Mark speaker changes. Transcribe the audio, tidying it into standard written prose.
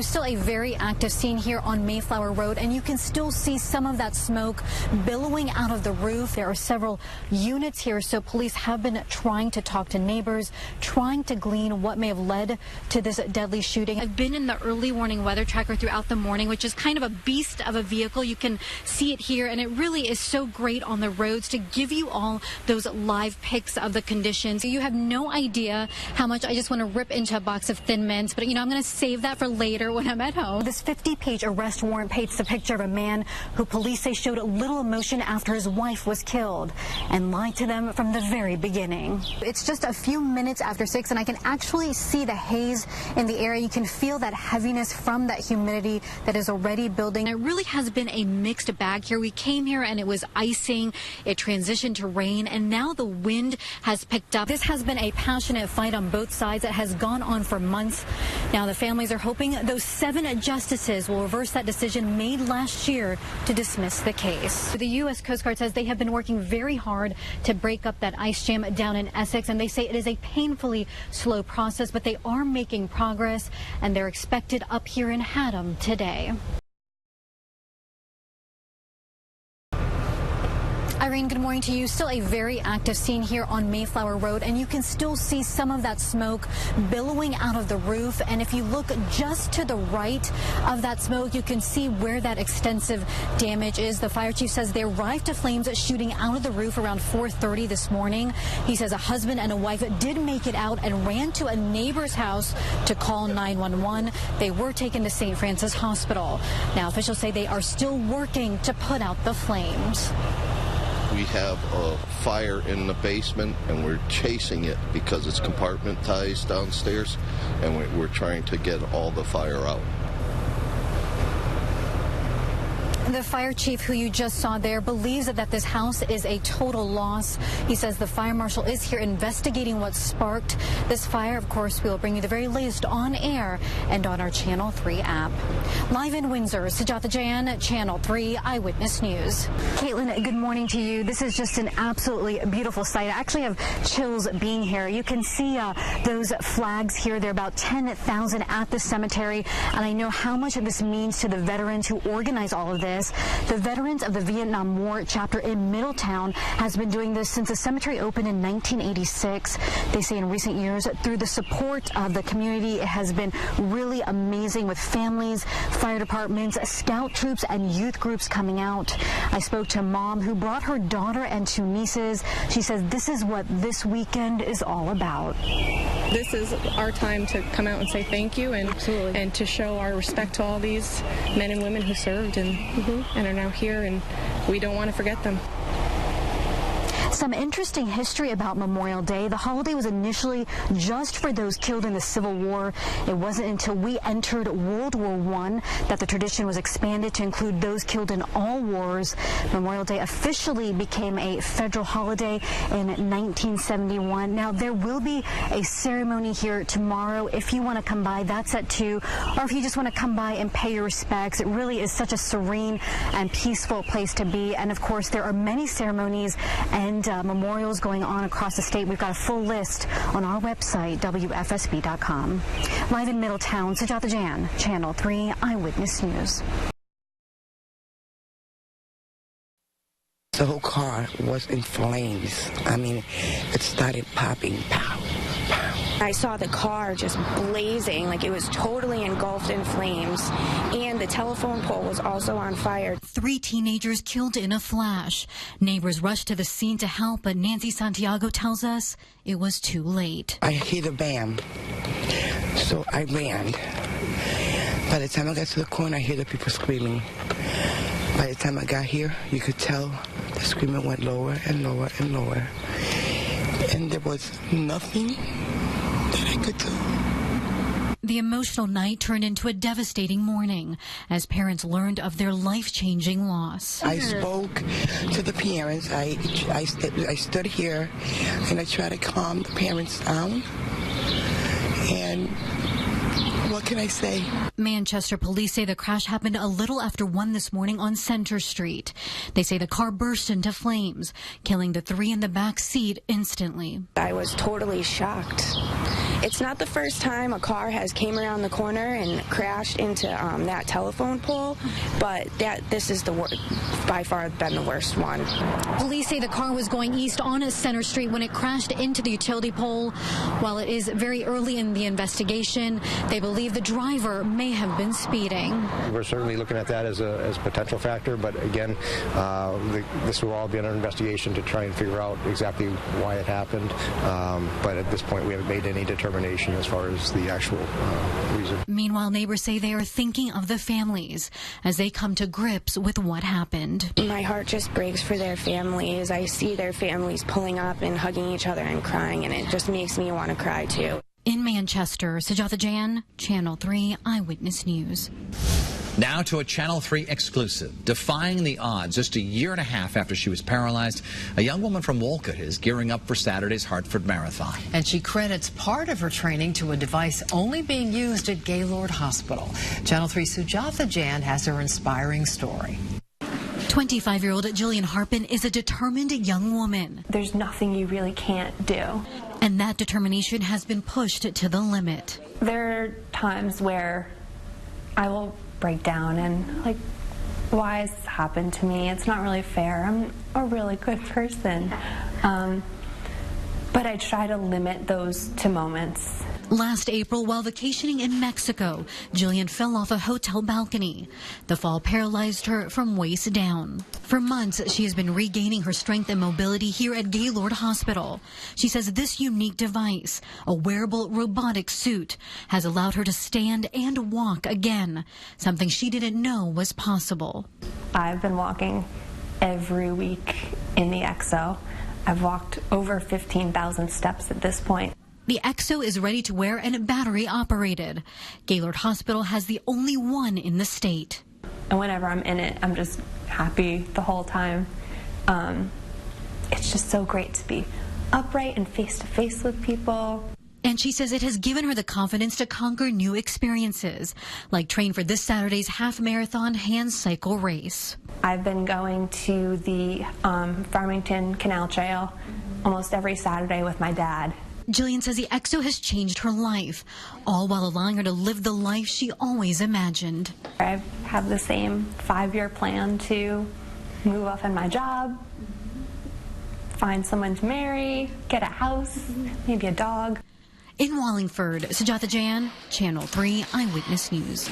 Speaker 1: Still a very active scene here on Mayflower Road, and you can still see some of that smoke billowing out of the roof. There are several units here, so police have been trying to talk to neighbors, trying to glean what may have led to this deadly shooting. I've been in the early warning weather tracker throughout the morning, which is kind of a beast of a vehicle. You can see it here, and it really is so great on the roads to give you all those live pics of the conditions. You have no idea how much I just want to rip into a box of Thin Mints, but I'm going to save that for later when I'm at home. This 50-page arrest warrant paints a picture of a man who police say showed little emotion after his wife was killed and lied to them from the very beginning. It's just a few minutes after 6, and I can actually see the haze in the area. You can feel that heaviness from that humidity that is already building. It really has been a mixed bag here. We came here and it was icing, it transitioned to rain, and now the wind has picked up. This has been a passionate fight on both sides that has gone on for months. Now the families are hoping those 7 justices will reverse that decision made last year to dismiss the case. The U.S. Coast Guard says they have been working very hard to break up that ice jam down in Essex, and they say it is a painfully slow process, but they are making progress, and they're expected up here in Haddam today. Irene, good morning to you. Still a very active scene here on Mayflower Road, and you can still see some of that smoke billowing out of the roof. And if you look just to the right of that smoke, you can see where that extensive damage is. The fire chief says they arrived to flames shooting out of the roof around 4:30 this morning. He says a husband and a wife did make it out and ran to a neighbor's house to call 911. They were taken to St. Francis Hospital. Now, officials say they are still working to put out the flames.
Speaker 2: We have a fire in the basement, and we're chasing it because it's compartmentized downstairs, and we're trying to get all the fire out.
Speaker 1: The fire chief who you just saw there believes that this house is a total loss. He says the fire marshal is here investigating what sparked this fire. Of course, we'll bring you the very latest on air and on our Channel 3 app. Live in Windsor, Sujata, Jain, Channel 3 Eyewitness News. Caitlin, good morning to you. This is just an absolutely beautiful sight. I actually have chills being here. You can see those flags here. There are about 10,000 at the cemetery, and I know how much this means to the veterans who organize all of this. The Veterans of the Vietnam War chapter in Middletown has been doing this since the cemetery opened in 1986. They say in recent years, through the support of the community, it has been really amazing with families, fire departments, scout troops, and youth groups coming out. I spoke to a mom who brought her daughter and 2 nieces. She says this is what this weekend is all about.
Speaker 3: This is our time to come out and say thank you and to show our respect to all these men and women who served and are now here, and we don't want to forget them.
Speaker 1: Some interesting history about Memorial Day. The holiday was initially just for those killed in the Civil War. It wasn't until we entered World War I that the tradition was expanded to include those killed in all wars. Memorial Day officially became a federal holiday in 1971. Now, there will be a ceremony here tomorrow. If you want to come by, that's at 2. Or if you just want to come by and pay your respects, it really is such a serene and peaceful place to be. And, of course, there are many ceremonies and memorials going on across the state. We've got a full list on our website, WFSB.com. Live in Middletown, Sujata, Jain, Channel 3 Eyewitness News.
Speaker 4: The whole car was in flames. I mean, it started popping, pow, pow.
Speaker 5: I saw the car just blazing, like it was totally engulfed in flames, and the telephone pole was also on fire.
Speaker 1: 3 teenagers killed in a flash. Neighbors rushed to the scene to help, but Nancy Santiago tells us it was too late.
Speaker 4: I hear the bam, so I ran. By the time I got to the corner, I hear the people screaming. By the time I got here, you could tell the screaming went lower and lower and lower. And there was nothing that I could do.
Speaker 1: The emotional night turned into a devastating morning as parents learned of their life-changing loss.
Speaker 4: I spoke to the parents. I stood here and I tried to calm the parents down. And what can I say?
Speaker 1: Manchester police say the crash happened a little after 1 this morning on Center Street. They say the car burst into flames, killing the 3 in the back seat instantly.
Speaker 5: I was totally shocked. It's not the first time a car has came around the corner and crashed into that telephone pole, but this is by far been the worst one.
Speaker 1: Police say the car was going east on Center Street when it crashed into the utility pole. While it is very early in the investigation, they believe the driver may have been speeding.
Speaker 6: We're certainly looking at that as a potential factor, but again, this will all be under investigation to try and figure out exactly why it happened. But at this point, we haven't made any determination as far as the actual reason.
Speaker 1: Meanwhile, neighbors say they are thinking of the families as they come to grips with what happened.
Speaker 5: My heart just breaks for their families. I see their families pulling up and hugging each other and crying, and it just makes me want to cry too.
Speaker 1: In Manchester, Sujata Jain, Channel 3 Eyewitness News.
Speaker 7: Now to a Channel 3 exclusive. Defying the odds, just a year and a half after she was paralyzed, a young woman from Wolcott is gearing up for Saturday's Hartford Marathon.
Speaker 8: And she credits part of her training to a device only being used at Gaylord Hospital. Channel 3 Sujata Jain has her inspiring story.
Speaker 1: 25-year-old Jillian Harpin is a determined young woman.
Speaker 9: There's nothing you really can't do.
Speaker 1: And that determination has been pushed to the limit.
Speaker 9: There are times where I will break down and like, why has this happened to me? It's not really fair. I'm a really good person. But I try to limit those to moments.
Speaker 1: Last April, while vacationing in Mexico, Jillian fell off a hotel balcony. The fall paralyzed her from waist down. For months, she has been regaining her strength and mobility here at Gaylord Hospital. She says this unique device, a wearable robotic suit, has allowed her to stand and walk again, something she didn't know was possible.
Speaker 9: I've been walking every week in the EXO. I've walked over 15,000 steps at this point.
Speaker 1: The EXO is ready to wear and battery operated. Gaylord Hospital has the only one in the state.
Speaker 9: And whenever I'm in it, I'm just happy the whole time. It's just so great to be upright and face to face with people.
Speaker 1: And she says it has given her the confidence to conquer new experiences, like train for this Saturday's half-marathon hand cycle race.
Speaker 9: I've been going to the Farmington Canal Trail almost every Saturday with my dad.
Speaker 1: Jillian says the EXO has changed her life, all while allowing her to live the life she always imagined.
Speaker 9: I have the same 5-year plan to move up in my job, find someone to marry, get a house, maybe a dog.
Speaker 1: In Wallingford, Sujata Jain, Channel 3 Eyewitness News.